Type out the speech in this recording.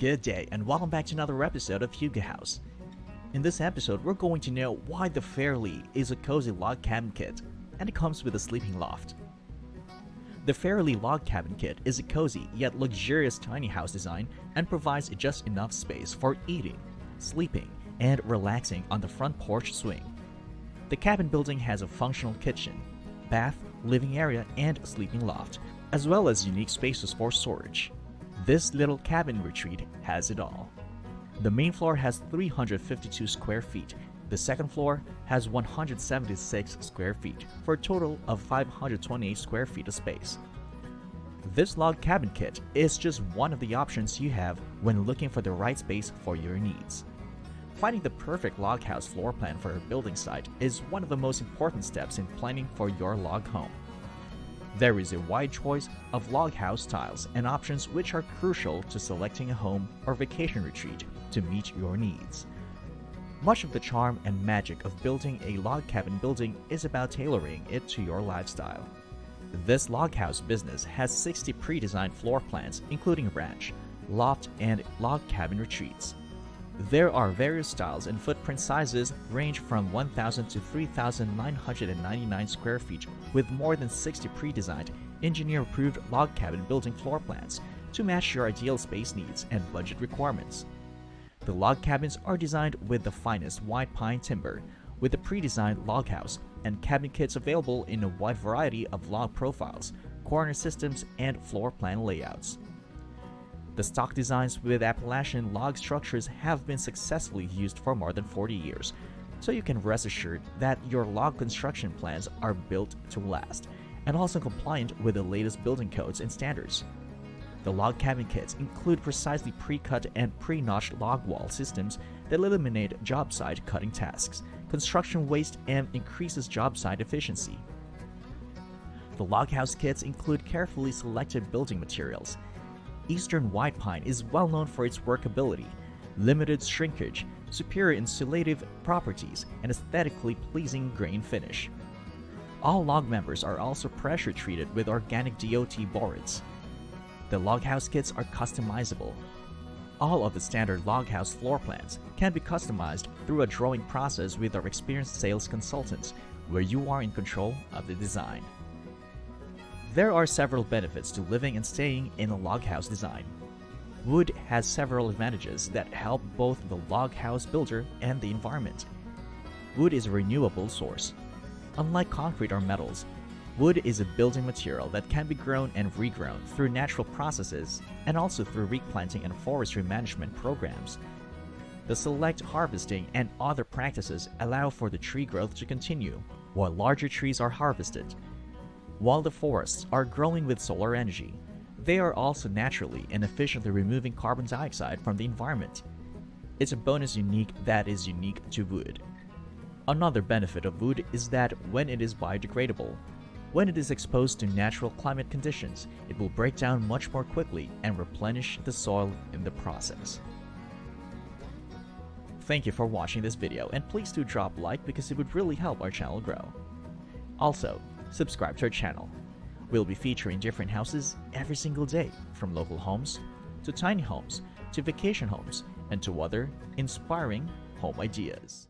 Good day and welcome back to another episode of Hugo House. In this episode, we're going to know why the Fairlea is a cozy log cabin kit and it comes with a sleeping loft. The Fairlea Log Cabin Kit is a cozy yet luxurious tiny house design and provides just enough space for eating, sleeping, and relaxing on the front porch swing. The cabin building has a functional kitchen, bath, living area, and sleeping loft, as well as unique spaces for storage. This little cabin retreat has it all. The main floor has 352 square feet. The second floor has 176 square feet for a total of 528 square feet of space. This log cabin kit is just one of the options you have when looking for the right space for your needs. Finding the perfect log house floor plan for a building site is one of the most important steps in planning for your log home. There is a wide choice of log house styles and options which are crucial to selecting a home or vacation retreat to meet your needs. Much of the charm and magic of building a log cabin building is about tailoring it to your lifestyle. This log house business has 60 pre-designed floor plans including ranch, loft, and log cabin retreats. There are various styles and footprint sizes range from 1,000 to 3,999 square feet with more than 60 pre-designed, engineer-approved log cabin building floor plans to match your ideal space needs and budget requirements. The log cabins are designed with the finest white pine timber, with a pre-designed log house and cabin kits available in a wide variety of log profiles, corner systems, and floor plan layouts. The stock designs with Appalachian log structures have been successfully used for more than 40 years, so you can rest assured that your log construction plans are built to last and also compliant with the latest building codes and standards. The log cabin kits include precisely pre-cut and pre-notched log wall systems that eliminate job site cutting tasks, construction waste, and increases job site efficiency. The log house kits include carefully selected building materials. Eastern white pine is well known for its workability, limited shrinkage, superior insulative properties, and aesthetically pleasing grain finish. All log members are also pressure treated with organic DOT borets. The log house kits are customizable. All of the standard log house floor plans can be customized through a drawing process with our experienced sales consultants, where you are in control of the design. There are several benefits to living and staying in a log house design. Wood has several advantages that help both the log house builder and the environment. Wood is a renewable source. Unlike concrete or metals, wood is a building material that can be grown and regrown through natural processes and also through replanting and forestry management programs. The select harvesting and other practices allow for the tree growth to continue, while larger trees are harvested. While the forests are growing with solar energy, they are also naturally and efficiently removing carbon dioxide from the environment. It's a bonus that is unique to wood. Another benefit of wood is that when it is biodegradable, when it is exposed to natural climate conditions, it will break down much more quickly and replenish the soil in the process. Thank you for watching this video, and please do drop a like because it would really help our channel grow. Also, subscribe to our channel. We'll be featuring different houses every single day, from local homes to tiny homes to vacation homes and to other inspiring home ideas.